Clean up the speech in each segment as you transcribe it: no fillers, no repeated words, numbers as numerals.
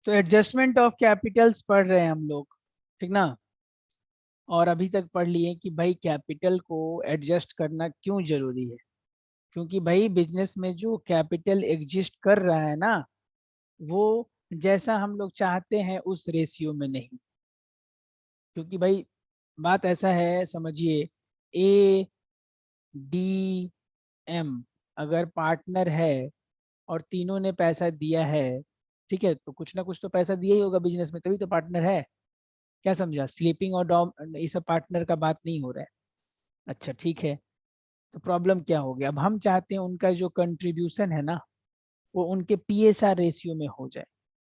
तो adjustment of Capitals पढ़ रहे हैं हम लोग, ठीक ना। और अभी तक पढ़ लिए कि भाई कैपिटल को एडजस्ट करना क्यों जरूरी है। क्योंकि भाई बिजनेस में जो कैपिटल एग्जिस्ट कर रहा है ना, वो जैसा हम लोग चाहते हैं उस रेशियो में नहीं। क्योंकि भाई बात ऐसा है, समझिए, ए डी एम अगर पार्टनर है और तीनों ने पैसा दिया है, ठीक है, तो कुछ ना कुछ तो पैसा दिया ही होगा बिजनेस में, तभी तो पार्टनर है। क्या समझा, स्लीपिंग और डॉम ये सब पार्टनर का बात नहीं हो रहा है। अच्छा ठीक है, तो प्रॉब्लम क्या हो गया, अब हम चाहते हैं उनका जो कंट्रीब्यूशन है ना, वो उनके पीएसआर रेशियो में हो जाए।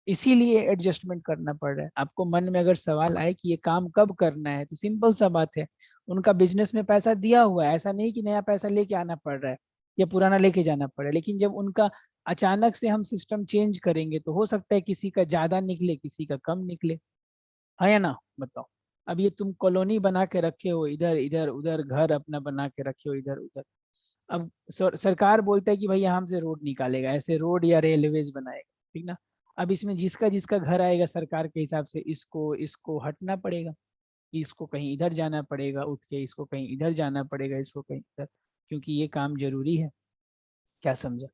इसीलिए एडजस्टमेंट करना पड़ रहा है। आपको मन में अगर सवाल आए कि ये काम कब करना है, तो सिंपल सा बात है, उनका बिजनेस में पैसा दिया हुआ है, ऐसा नहीं कि नया पैसा लेके आना पड़ रहा है या पुराना लेके जाना पड़ रहा है। लेकिन जब उनका अचानक से हम सिस्टम चेंज करेंगे, तो हो सकता है किसी का ज्यादा निकले, किसी का कम निकले, है या ना, बताओ। अब ये तुम कॉलोनी बना के रखे हो, इधर इधर उधर घर अपना बना के रखे हो इधर उधर। अब सरकार बोलता है कि भाई यहाँ से रोड निकालेगा, ऐसे रोड या रेलवेज बनाएगा, ठीक ना। अब इसमें जिसका जिसका घर आएगा सरकार के हिसाब से इसको इसको हटना पड़ेगा, इसको कहीं इधर जाना पड़ेगा उठ के, इसको कहीं इधर जाना पड़ेगा, इसको कहीं इधर, क्योंकि ये काम जरूरी है। क्या समझा।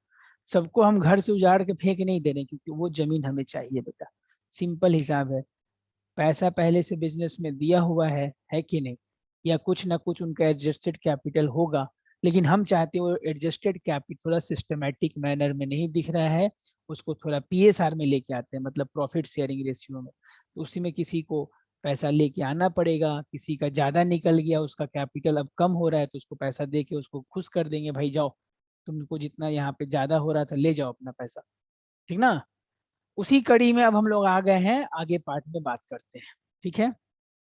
सबको हम घर से उजाड़ के फेंक नहीं दे रहे, क्योंकि वो जमीन हमें चाहिए बेटा। सिंपल हिसाब है। पैसा पहले से बिजनेस में दिया हुआ है कि नहीं, या कुछ ना कुछ उनका एडजस्टेड कैपिटल होगा। लेकिन हम चाहते हैं वो एडजस्टेड कैपिटल थोड़ा सिस्टमेटिक मैनर में नहीं दिख रहा है, उसको थोड़ा पीएसआर में लेके आते हैं, मतलब प्रॉफिट शेयरिंग रेशियो में। तो उसी में किसी को पैसा लेके आना पड़ेगा, किसी का ज्यादा निकल गया, उसका कैपिटल अब कम हो रहा है, तो उसको पैसा दे के उसको खुश कर देंगे, भाई जाओ, तुमको जितना यहाँ पे ज्यादा हो रहा था ले जाओ अपना पैसा, ठीक ना। उसी कड़ी में अब हम लोग आ गए हैं, आगे पार्ट में बात करते हैं, ठीक है।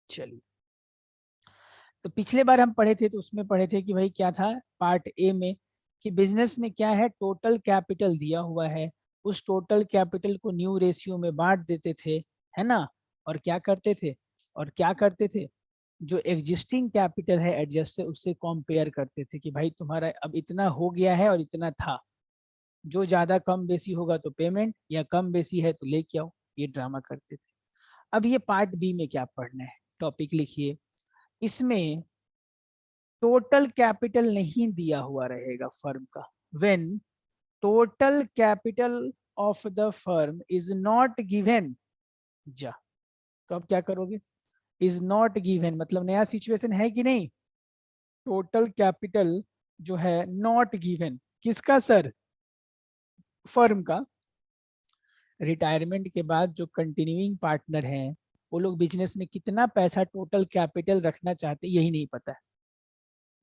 चलिए, तो पिछले बार हम पढ़े थे, तो उसमें पढ़े थे कि भाई क्या था पार्ट ए में, कि बिजनेस में क्या है, टोटल कैपिटल दिया हुआ है, उस टोटल कैपिटल को न्यू रेशियो में बांट देते थे, है ना। और क्या करते थे, जो एग्जिस्टिंग कैपिटल है एडजस्ट से, उससे कंपेयर करते थे कि भाई तुम्हारा अब इतना हो गया है और इतना था, जो ज्यादा कम बेसी होगा तो पेमेंट, या कम बेसी है तो लेके आओ, ये ड्रामा करते थे। अब ये पार्ट बी में क्या पढ़ना है, टॉपिक लिखिए। इसमें टोटल कैपिटल नहीं दिया हुआ रहेगा फर्म का। When total capital of the firm is not given, जा, तो अब क्या करोगे, इज नॉट गिवन मतलब नया सिचुएशन है कि नहीं। टोटल कैपिटल जो है नॉट गिवन, किसका सर, फर्म का। रिटायरमेंट के बाद जो कंटिन्यूइंग पार्टनर हैं, वो लोग बिजनेस में कितना पैसा टोटल कैपिटल रखना चाहते यही नहीं पता है।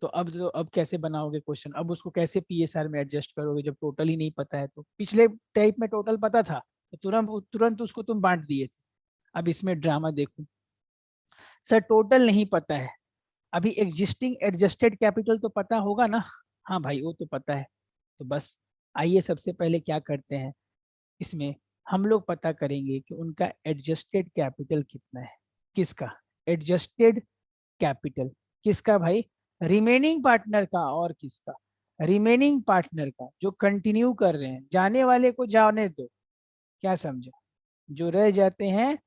तो अब कैसे बनाओगे क्वेश्चन, अब उसको कैसे पीएसआर में एडजस्ट करोगे जब टोटल ही नहीं पता है। तो पिछले टाइप में टोटल पता था, तो तुरंत तुरंत उसको तुम बांट दिए थे। अब इसमें ड्रामा देखो, सर टोटल नहीं पता है, अभी एग्जिस्टिंग एडजस्टेड कैपिटल तो पता होगा ना। हाँ भाई वो तो पता है। तो बस आइए सबसे पहले क्या करते हैं, इसमें हम लोग पता करेंगे कि उनका एडजस्टेड कैपिटल कितना है। किसका एडजस्टेड कैपिटल, किसका भाई, रिमेनिंग पार्टनर का। और किसका, रिमेनिंग पार्टनर का, जो कंटिन्यू कर रहे हैं, जाने वाले को जाने दो। क्या समझा, जो रह जाते हैं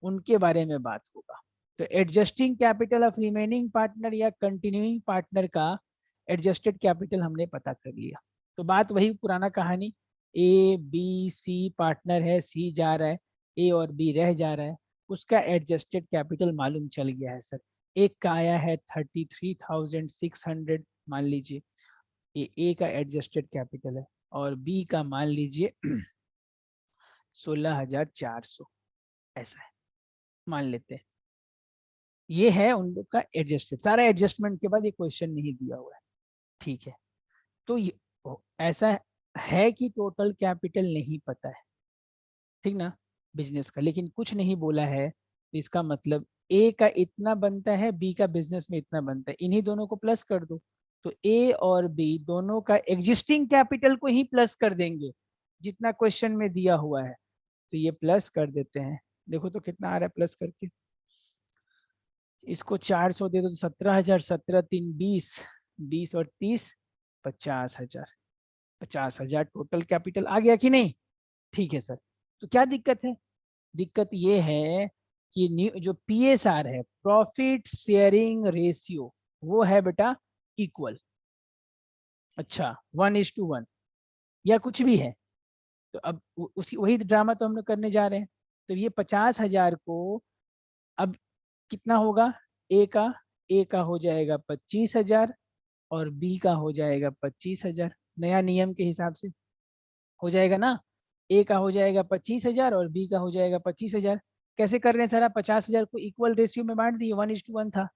उनके बारे में बात होगा। तो adjusting capital of remaining partner या कंटिन्यूइंग पार्टनर का एडजस्टेड कैपिटल हमने पता कर लिया। तो बात वही पुराना कहानी, ए बी सी पार्टनर है, सी जा रहा है, ए और बी रह जा रहा है, उसका एडजस्टेड कैपिटल मालूम चल गया है सर। एक का आया है 33,600 मान लीजिए, ये ए का एडजस्टेड कैपिटल है, और बी का मान लीजिए 16,400, ऐसा है, मान लेते हैं। ये है उन लोग का एडजस्टेड, सारा एडजस्टमेंट के बाद ये क्वेश्चन नहीं दिया हुआ है, ठीक है। तो ऐसा है कि टोटल कैपिटल नहीं पता है, ठीक ना, बिजनेस का, लेकिन कुछ नहीं बोला है। तो इसका मतलब ए का इतना बनता है, बी का बिजनेस में इतना बनता है, इन्हीं दोनों को प्लस कर दो। तो ए और बी दोनों का एग्जिस्टिंग कैपिटल को ही प्लस कर देंगे, जितना क्वेश्चन में दिया हुआ है। तो ये प्लस कर देते हैं, देखो तो कितना आ रहा है प्लस करके, इसको 400 दे दो तो 17,000, 17 3 20, 20 और 30, 50,000, 50,000 टोटल कैपिटल आ गया कि नहीं। ठीक है सर, तो क्या दिक्कत है, दिक्कत ये है कि जो PSR है, प्रॉफिट शेयरिंग रेशियो, वो है बेटा इक्वल। अच्छा 1:1 या कुछ भी है। तो अब उसी वही ड्रामा तो हम लोग करने जा रहे हैं। तो ये 50,000 को अब कितना होगा, ए का हो जाएगा 25,000 और बी का हो जाएगा 25,000, नया नियम के हिसाब से हो जाएगा ना। ए का हो जाएगा 25,000 और बी का हो जाएगा 25,000। कैसे कर रहे हैं सर आप, 50,000 को इक्वल रेशियो में बांट दिए, 1:1 था।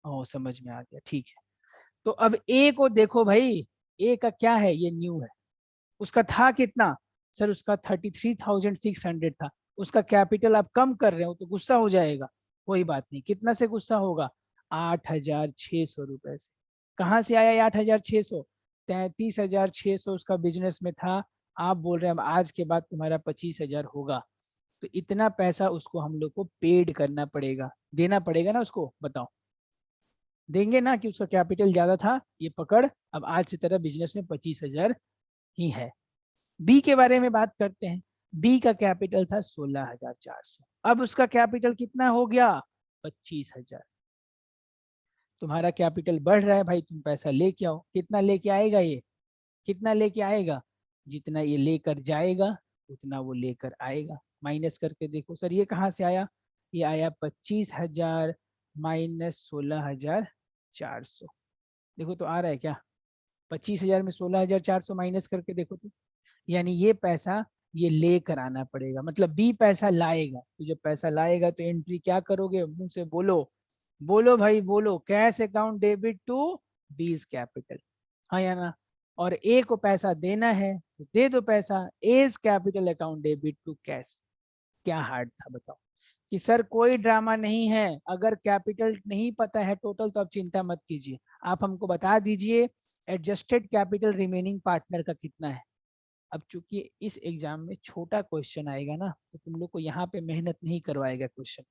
ओ समझ में आ गया, ठीक है। तो अब ए को देखो भाई, ए का क्या है, ये न्यू है। उसका था कितना सर, उसका 33,600 था। उसका कैपिटल आप कम कर रहे हो तो गुस्सा हो जाएगा, कोई बात नहीं। कितना से गुस्सा होगा, 8,600 रुपए से। कहाँ से आया ये 8,600, 33,600 उसका बिजनेस में था। आप बोल रहे हैं अब आज के बाद तुम्हारा 25,000 होगा। तो इतना पैसा उसको हम लोग को पेड करना पड़ेगा, देना पड़ेगा ना उसको, बताओ देंगे ना, कि उसका कैपिटल ज्यादा था, ये पकड़ अब आज से तेरा बिजनेस में 25,000 ही है। बी के बारे में बात करते हैं। बी का कैपिटल था 16,400, अब उसका कैपिटल कितना हो गया, 25,000। तुम्हारा कैपिटल बढ़ रहा है भाई, तुम पैसा लेके आओ। कितना लेके आएगा ये, कितना लेके आएगा, जितना ये लेकर जाएगा उतना वो लेकर आएगा। माइनस करके देखो सर, ये कहाँ से आया, ये आया 25,000 माइनस 16,400। देखो तो आ रहा है क्या, 25,000 में 16,400 माइनस करके देखो तो, यानी ये पैसा ये लेकर आना पड़ेगा, मतलब बी पैसा लाएगा। तो जब पैसा लाएगा तो एंट्री क्या करोगे, मुंह से बोलो, बोलो भाई बोलो, cash account debit to B's capital, हाँ या ना। और ए को पैसा देना है तो दे दो पैसा, A's capital account debit to cash. क्या हार्ड था बताओ। कि सर कोई ड्रामा नहीं है, अगर कैपिटल नहीं पता है टोटल तो आप चिंता मत कीजिए, आप हमको बता दीजिए एडजस्टेड कैपिटल रिमेनिंग पार्टनर का कितना है। अब चूंकि इस एग्जाम में छोटा क्वेश्चन आएगा ना, तो तुम लोग को यहाँ पे मेहनत नहीं करवाएगा क्वेश्चन।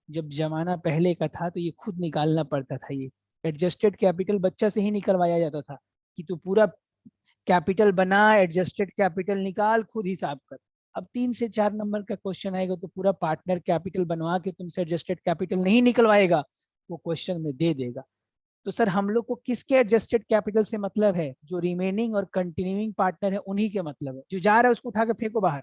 जब जमाना पहले का था तो ये खुद निकालना पड़ता था, ये एडजस्टेड कैपिटल बच्चा से ही निकलवाया जाता था, कि तू पूरा कैपिटल बना, एडजस्टेड कैपिटल निकाल, खुद हिसाब कर। अब 3 से 4 नंबर का क्वेश्चन आएगा तो पूरा पार्टनर कैपिटल बनवा के तुमसे एडजस्टेड कैपिटल नहीं निकलवाएगा, वो क्वेश्चन में दे देगा। तो सर हम लोग को किसके एडजस्टेड कैपिटल से मतलब है, जो रिमेनिंग और कंटिन्यूइंग पार्टनर है उन्हीं के मतलब है। जो जा रहा है उसको उठा के फेंको बाहर,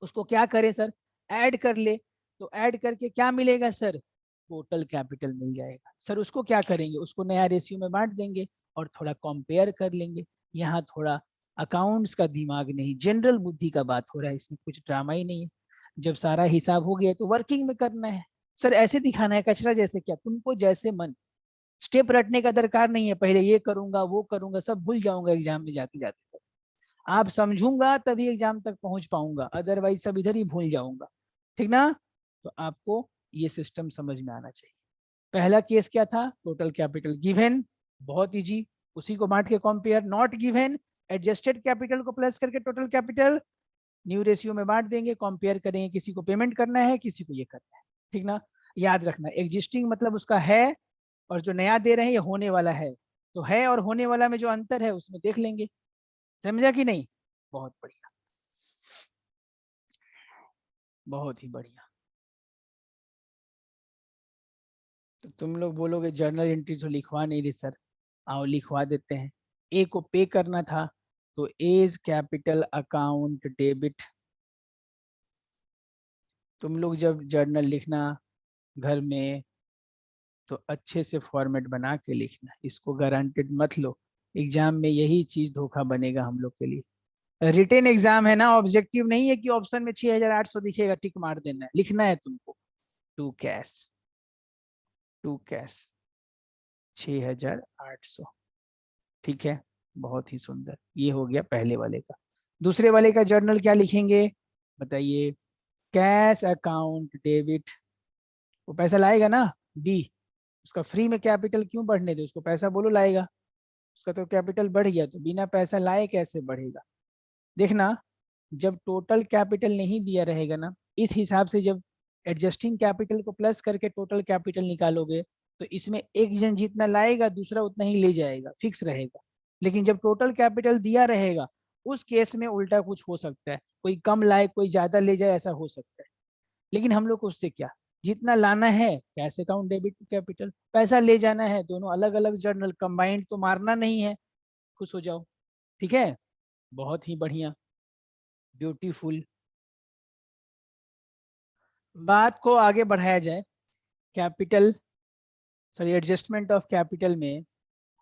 उसको क्या करें सर, ऐड कर ले। तो ऐड करके क्या मिलेगा सर, टोटल कैपिटल मिल जाएगा। सर उसको क्या करेंगे, उसको नया रेशियो में बांट देंगे और थोड़ा कंपेयर कर लेंगे। यहाँ थोड़ा अकाउंट्स का दिमाग नहीं, जनरल बुद्धि का बात हो रहा है, इसमें कुछ ड्रामा ही नहीं है। जब सारा हिसाब हो गया तो वर्किंग में करना है। सर ऐसे दिखाना है कचरा जैसे, क्या तुमको जैसे मन, स्टेप रटने का दरकार नहीं है, पहले ये करूंगा वो करूंगा, सब भूल जाऊंगा एग्जाम में जाते जाते तक। आप समझूंगा तभी एग्जाम तक पहुंच पाऊंगा, अदरवाइज सब इधर ही भूल जाऊंगा, ठीक ना। तो आपको ये सिस्टम समझ में आना चाहिए। पहला केस क्या था, टोटल कैपिटल गिवन, बहुत इजी, उसी को बांट के compare. Not given, adjusted capital को प्लस करके टोटल कैपिटल न्यू रेशियो में बांट देंगे, कंपेयर करेंगे, किसी को पेमेंट करना है किसी को ये करना है, ठीक ना। याद रखना एग्जिस्टिंग मतलब उसका है, और जो नया दे रहे हैं ये होने वाला है। तो है और होने वाला में जो अंतर है उसमें देख लेंगे, समझा कि नहीं। बहुत बढ़िया, बहुत ही बढ़िया। तो तुम लोग बोलोगे जर्नल एंट्री तो लिखवा नहीं रही सर, आओ लिखवा देते हैं। ए को पे करना था तो एज कैपिटल अकाउंट डेबिट। तुम लोग जब जर्नल लिखना घर में तो अच्छे से फॉर्मेट बना के लिखना, इसको गारंटेड मत लो, एग्जाम में यही चीज धोखा बनेगा हम लोग के लिए। रिटेन एग्जाम है ना, ऑब्जेक्टिव नहीं है कि ऑप्शन में 6,800 दिखेगा टिक मार देना है, लिखना है तुमको। टू कैश, टू कैश 6,800, ठीक है। बहुत ही सुंदर, ये हो गया पहले वाले का। दूसरे वाले का जर्नल क्या लिखेंगे बताइए, कैश अकाउंट डेबिट। वो पैसा लाएगा ना बी, उसका फ्री में कैपिटल क्यों बढ़ने दे, उसको पैसा बोलो लाएगा। उसका तो कैपिटल बढ़ गया, तो बिना पैसा लाए कैसे बढ़ेगा। देखना, जब टोटल कैपिटल नहीं दिया रहेगा ना, इस हिसाब से जब एडजस्टिंग कैपिटल को प्लस करके टोटल कैपिटल निकालोगे तो इसमें एक जन जितना लाएगा दूसरा उतना ही ले जाएगा, फिक्स रहेगा। लेकिन जब टोटल कैपिटल दिया रहेगा उस केस में उल्टा कुछ हो सकता है, कोई कम लाए कोई ज्यादा ले जाए, ऐसा हो सकता है। लेकिन हम लोग को उससे क्या, जितना लाना है cash account debit to capital, पैसा ले जाना है दोनों अलग अलग जर्नल, कंबाइंड तो मारना नहीं है, खुश हो जाओ। ठीक है, बहुत ही बढ़िया, ब्यूटीफुल। बात को आगे बढ़ाया जाए capital, sorry adjustment of capital में,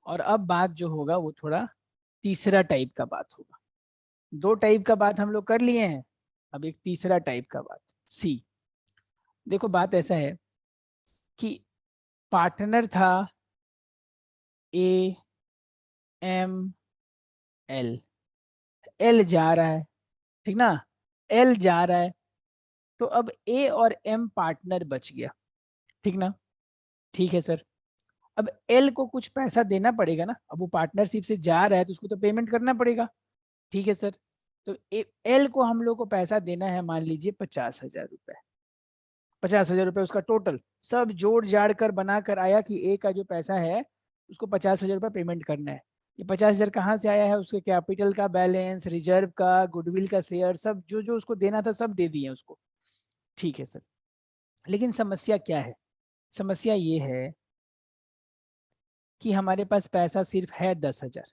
और अब बात जो होगा वो थोड़ा तीसरा टाइप का बात होगा। दो टाइप का बात हम लोग कर लिए हैं, अब एक तीसरा टाइप का बात, सी। देखो बात ऐसा है कि पार्टनर था ए एम एल, एल जा रहा है, ठीक ना, एल जा रहा है, तो अब ए और एम पार्टनर बच गया, ठीक ना, ठीक है सर। अब एल को कुछ पैसा देना पड़ेगा ना, अब वो पार्टनरशिप से जा रहा है तो उसको तो पेमेंट करना पड़ेगा, ठीक है सर। तो एल को हम लोग को पैसा देना है, मान लीजिए 50,000 रुपए, 50,000 रुपए उसका टोटल, सब जोड़ जाड़ कर बना कर आया कि ए का जो पैसा है उसको 50,000 रुपए पेमेंट करना है। ये 50,000 कहाँ से आया है, उसके कैपिटल का बैलेंस, रिजर्व का, गुडविल का शेयर, सब जो जो उसको देना था सब दे दिए उसको, ठीक है सर। लेकिन समस्या क्या है, समस्या ये है कि हमारे पास पैसा सिर्फ है 10,000।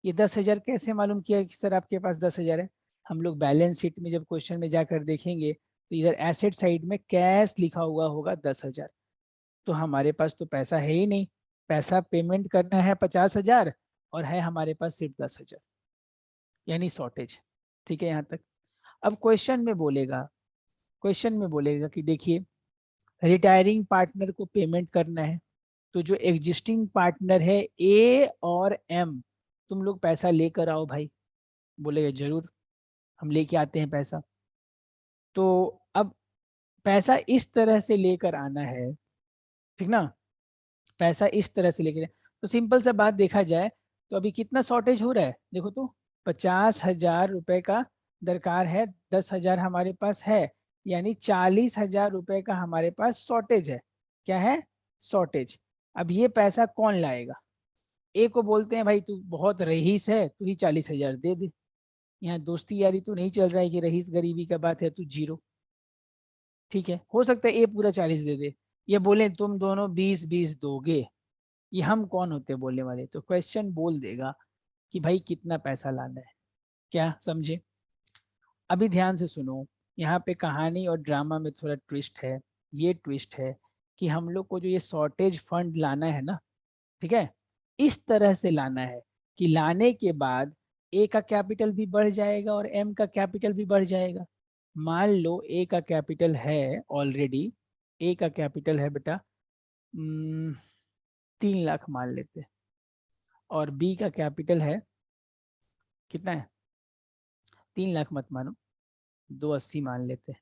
ये 10,000 कैसे मालूम किया कि सर आपके पास 10,000 है? हम लोग बैलेंस शीट में जब क्वेश्चन में जाकर देखेंगे तो इधर एसेट साइड में कैश लिखा हुआ होगा 10,000, तो हमारे पास तो पैसा है ही नहीं, पैसा पेमेंट करना है 50,000 और है हमारे पास सिर्फ 10,000, यानी शॉर्टेज। ठीक है यहाँ तक। अब क्वेश्चन में बोलेगा, क्वेश्चन में बोलेगा कि देखिए रिटायरिंग पार्टनर को पेमेंट करना है, तो जो एग्जिस्टिंग पार्टनर है ए और एम, तुम लोग पैसा लेकर आओ भाई। बोलेगा जरूर, हम लेके आते हैं पैसा। तो अब पैसा इस तरह से लेकर आना है, ठीक ना, पैसा इस तरह से लेकर, तो सिंपल सा बात देखा जाए तो अभी कितना शॉर्टेज हो रहा है देखो तो, 50,000 रुपए का दरकार है, 10,000 हमारे पास है, यानी 40,000 रुपए का हमारे पास शॉर्टेज है। क्या है? शॉर्टेज। अब ये पैसा कौन लाएगा? ए को बोलते हैं भाई तू बहुत रईस है, तू ही 40,000 दे दे, यहाँ दोस्ती यारी तो नहीं चल रहा है कि रईस गरीबी का बात है, तू जीरो। ठीक है, हो सकता है ए पूरा 40 दे दे, ये बोले तुम दोनों 20-20 दोगे, ये हम कौन होते बोलने वाले? तो क्वेश्चन बोल देगा कि भाई कितना पैसा लाना है। क्या समझे? अभी ध्यान से सुनो, यहाँ पे कहानी और ड्रामा में थोड़ा ट्विस्ट है। ये ट्विस्ट है कि हम लोग को जो ये शॉर्टेज फंड लाना है ना, ठीक है, इस तरह से लाना है कि लाने के बाद ए का कैपिटल भी बढ़ जाएगा और एम का कैपिटल भी बढ़ जाएगा। मान लो ए का कैपिटल है ऑलरेडी, ए का कैपिटल है बेटा 3 लाख मान लेते हैं, और बी का कैपिटल है कितना है, 3 लाख मत मानो, 280 मान लेते हैं,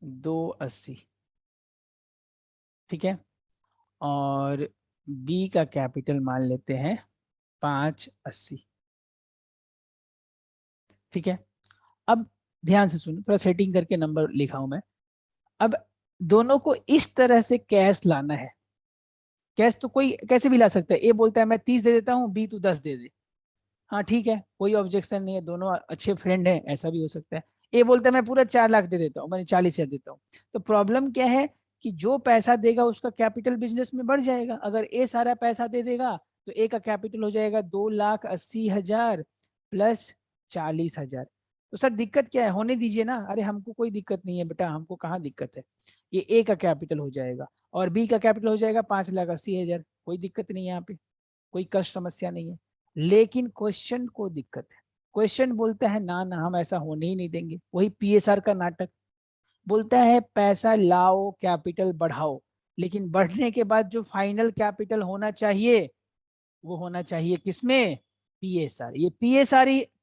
280, ठीक है, और बी का कैपिटल मान लेते हैं 580, ठीक है। अब ध्यान से सुनो, थोड़ा सेटिंग करके नंबर लिखा हूं मैं। अब दोनों को इस तरह से कैश लाना है, कैश तो कोई कैसे भी ला सकता है, ए बोलता है मैं 30 दे देता हूँ, बी तू 10 दे दे, हाँ ठीक है, कोई ऑब्जेक्शन नहीं है, दोनों अच्छे फ्रेंड हैं, ऐसा भी हो सकता है। ए बोलता है मैं पूरा 4 लाख दे देता हूँ, मैंने 40,000 देता हूँ। तो प्रॉब्लम क्या है कि जो पैसा देगा उसका कैपिटल बिजनेस में बढ़ जाएगा। अगर ए सारा पैसा दे देगा तो ए का कैपिटल हो जाएगा 2,80,000 प्लस 40,000। तो सर दिक्कत क्या है, होने दीजिए ना। अरे हमको कोई दिक्कत नहीं है बेटा, हमको कहाँ दिक्कत है, ये ए का कैपिटल हो जाएगा और बी का कैपिटल हो जाएगा 5,80,000, कोई दिक्कत नहीं है यहाँ पे, कोई कष्ट समस्या नहीं है। लेकिन क्वेश्चन को दिक्कत है, क्वेश्चन बोलता है ना ना हम ऐसा होने ही नहीं देंगे, वही पीएसआर का नाटक, बोलता है पैसा लाओ कैपिटल बढ़ाओ, लेकिन बढ़ने के बाद जो फाइनल कैपिटल होना चाहिए वो होना चाहिए किसमें? पीएसआर। ये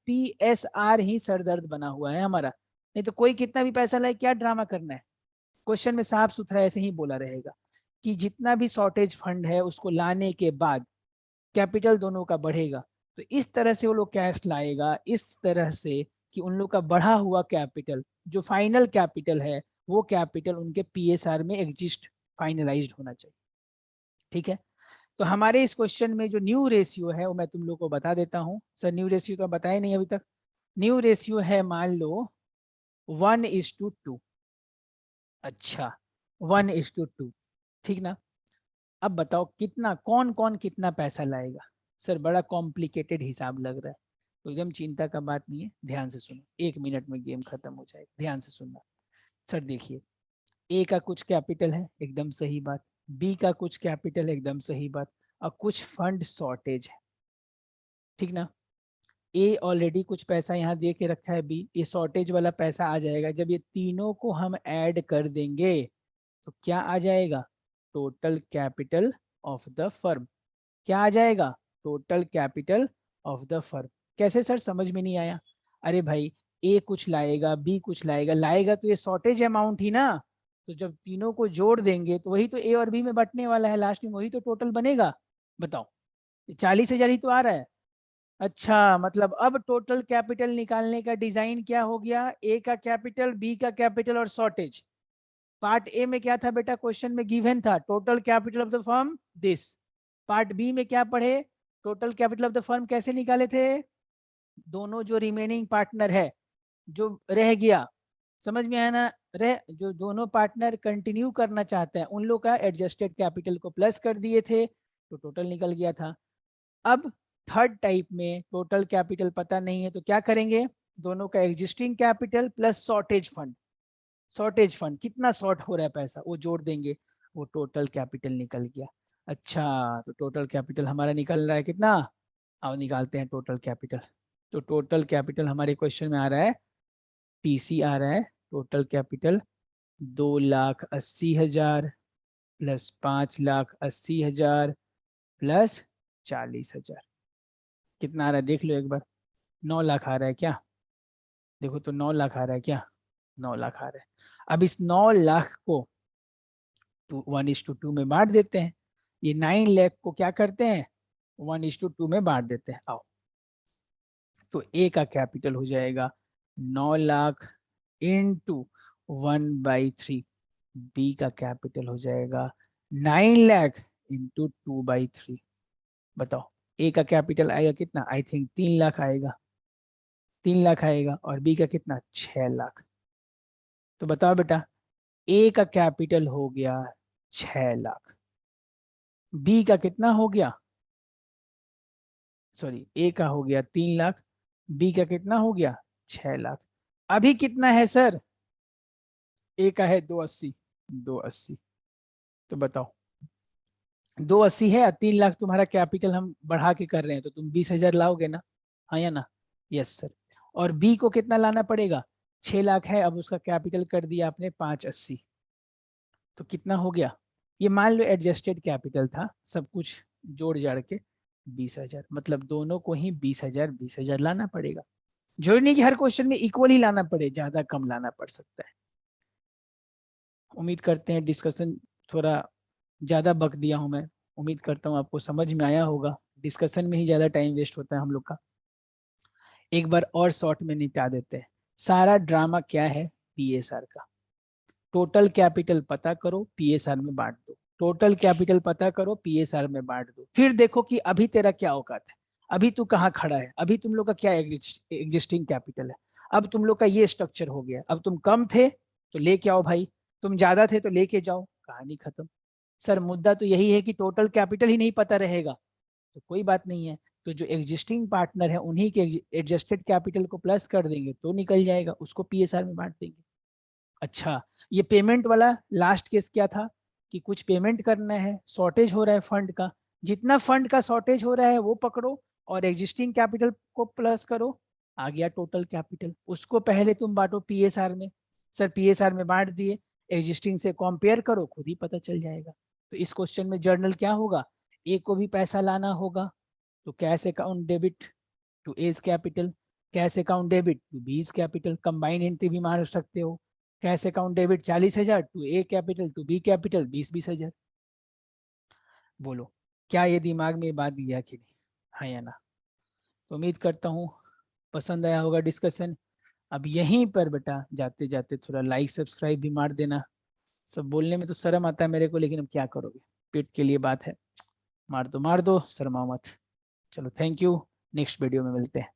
पीएसआर ही सरदर्द बना हुआ है हमारा, नहीं तो कोई कितना भी पैसा लाए क्या ड्रामा करना है। क्वेश्चन में साफ सुथरा ऐसे ही बोला रहेगा कि जितना भी शॉर्टेज फंड है उसको लाने के बाद कैपिटल दोनों का बढ़ेगा। तो इस तरह से वो लोग कैश लाएगा, इस तरह से कि उन लोग का बढ़ा हुआ कैपिटल जो फाइनल कैपिटल है वो कैपिटल उनके पीएसआर में एग्जिस्ट, फाइनलाइज्ड होना चाहिए। ठीक है, तो हमारे इस क्वेश्चन में जो न्यू रेशियो है वो मैं तुम लोग को बता देता हूँ। सर न्यू रेशियो तो बताया नहीं अभी तक। न्यू रेशियो है मान लो 1:2, अच्छा 1:2, ठीक ना। अब बताओ कितना, कौन कौन कितना पैसा लाएगा। सर बड़ा कॉम्प्लिकेटेड हिसाब लग रहा है, तो एकदम चिंता का बात नहीं है, ध्यान से सुनो, 1 मिनट में गेम खत्म हो जाएगा, ध्यान से सुनना। सर देखिए, ए का कुछ कैपिटल है, एकदम सही बात। बी का कुछ कैपिटल है, एकदम सही बात। और कुछ फंड शॉर्टेज है, ठीक ना। ए ऑलरेडी कुछ पैसा यहाँ दे के रखा है, बी, ये शॉर्टेज वाला पैसा आ जाएगा। जब ये तीनों को हम ऐड कर देंगे तो क्या आ जाएगा, total capital of the firm. क्या आ जाएगा, total capital of the firm. कैसे सर, समझ में नहीं आया। अरे भाई, ए कुछ लाएगा, बी कुछ लाएगा, लाएगा तो ये शॉर्टेज अमाउंट ही ना। तो जब तीनों को जोड़ देंगे तो वही तो ए और बी में बंटने वाला है लास्ट में, वही तो टोटल बनेगा। बताओ, 40,000 ही तो आ रहा है। अच्छा, मतलब अब टोटल कैपिटल निकालने का डिजाइन क्या हो गया, ए का कैपिटल, बी का कैपिटल और शॉर्टेज। पार्ट ए में क्या था बेटा, क्वेश्चन में गिवन था total capital of the firm this. Part B में क्या पढ़े, total capital of the firm कैसे निकाले थे, दोनों जो रिमेनिंग पार्टनर है, जो रह गया, समझ में आया ना, रह जो दोनों पार्टनर कंटिन्यू करना चाहते हैं उन लोग का एडजस्टेड कैपिटल को प्लस कर दिए थे, तो टोटल निकल गया था। अब थर्ड टाइप में टोटल कैपिटल पता नहीं है तो क्या करेंगे, दोनों का existing capital plus shortage fund. Shortage fund कितना शॉर्ट हो रहा है पैसा, वो जोड़ देंगे, वो टोटल कैपिटल निकल गया। अच्छा, तो टोटल कैपिटल हमारा निकल रहा है कितना, अब निकालते हैं टोटल कैपिटल। तो टोटल कैपिटल हमारे क्वेश्चन में आ रहा है, टीसी आ रहा है, टोटल कैपिटल 2,80,000 प्लस 5,80,000 प्लस 40,000। कितना आ रहा है देख लो एक बार, 9 लाख आ रहा है क्या, देखो तो 9 लाख आ रहा है क्या, 9 लाख आ रहा है। अब इस 9 लाख को 1:2 में बांट देते हैं। ये 9 लाख को क्या करते हैं, 1:2 में बांट देते हैं। आओ, तो ए का कैपिटल हो जाएगा 9 लाख इंटू 1/3, बी का कैपिटल हो जाएगा 9 लाख इंटू 2/3। बताओ, ए का कैपिटल आएगा कितना, आई थिंक 3 लाख आएगा, 3 लाख आएगा, और बी का कितना, 6 लाख। तो बताओ बेटा, ए का कैपिटल हो गया 6 लाख, बी का कितना हो गया, सॉरी, ए का हो गया 3 लाख, बी का कितना हो गया 6 लाख। अभी कितना है सर, ए का है 280, 280। तो बताओ, 280 है, 3 लाख तुम्हारा कैपिटल हम बढ़ा के कर रहे हैं, तो तुम 20,000 लाओगे ना, हाँ या ना, यस सर। और बी को कितना लाना पड़ेगा, 6 लाख है, अब उसका कैपिटल कर दिया आपने 580, तो कितना हो गया, ये मान लो एडजस्टेड कैपिटल था, सब कुछ जोड़ जाड़ के 20,000, मतलब दोनों को ही 20,000 20,000 लाना पड़ेगा। जरूरी नहीं कि हर क्वेश्चन में इक्वल ही लाना पड़े, ज्यादा कम लाना पड़ सकता है। उम्मीद करते हैं डिस्कशन थोड़ा ज्यादा बक दिया हूं मैं, उम्मीद करता हूँ आपको समझ में आया होगा, डिस्कशन में ही ज्यादा टाइम वेस्ट होता है हम लोग का। एक बार और शॉर्ट में निपटा देते हैं, सारा ड्रामा क्या है, पीएसआर का। टोटल कैपिटल पता करो, पीएसआर में बांट दो, टोटल कैपिटल पता करो, पीएसआर में बांट दो, फिर देखो कि अभी तेरा क्या औकात है, अभी तू कहाँ खड़ा है, अभी तुम लोग का क्या एग्जिस्टिंग कैपिटल है। अब तुम लोग का ये स्ट्रक्चर हो गया, अब तुम कम थे तो लेके आओ भाई, तुम ज्यादा थे तो लेके जाओ, कहानी खत्म। सर मुद्दा तो यही है कि टोटल कैपिटल ही नहीं पता रहेगा, तो कोई बात नहीं है, तो जो एग्जिस्टिंग पार्टनर है उन्हीं के एडजस्टेड कैपिटल को प्लस कर देंगे तो निकल जाएगा, उसको पीएसआर में बांट देंगे। अच्छा, ये पेमेंट वाला लास्ट केस क्या था, कि कुछ पेमेंट करना है, शॉर्टेज हो रहा है फंड का, जितना फंड का शॉर्टेज हो रहा है वो पकड़ो और एग्जिस्टिंग कैपिटल को प्लस करो, आ गया टोटल कैपिटल, उसको पहले तुम बांटो पीएसआर में। सर पीएसआर में बांट दिए, एग्जिस्टिंग से कंपेयर करो, खुद ही पता चल जाएगा। तो इस क्वेश्चन में जर्नल क्या होगा, ए को भी पैसा लाना होगा, तो cash account debit to A's capital, cash account debit to B's capital, combine entry भी मार सकते हो, cash account debit 40,000 to A capital to B capital 20,000। बोलो, क्या ये दिमाग में बात गया कि नहीं, हाँ या ना। तो उम्मीद करता हूँ पसंद आया होगा डिस्कशन। अब यहीं पर बेटा जाते जाते थोड़ा लाइक सब्सक्राइब भी मार देना, सब बोलने में तो शर्म आता है मेरे को, लेकिन अब क्या करोगे, पेट के लिए बात है, मार दो शर्माओ मत। चलो थैंक यू, नेक्स्ट वीडियो में मिलते हैं।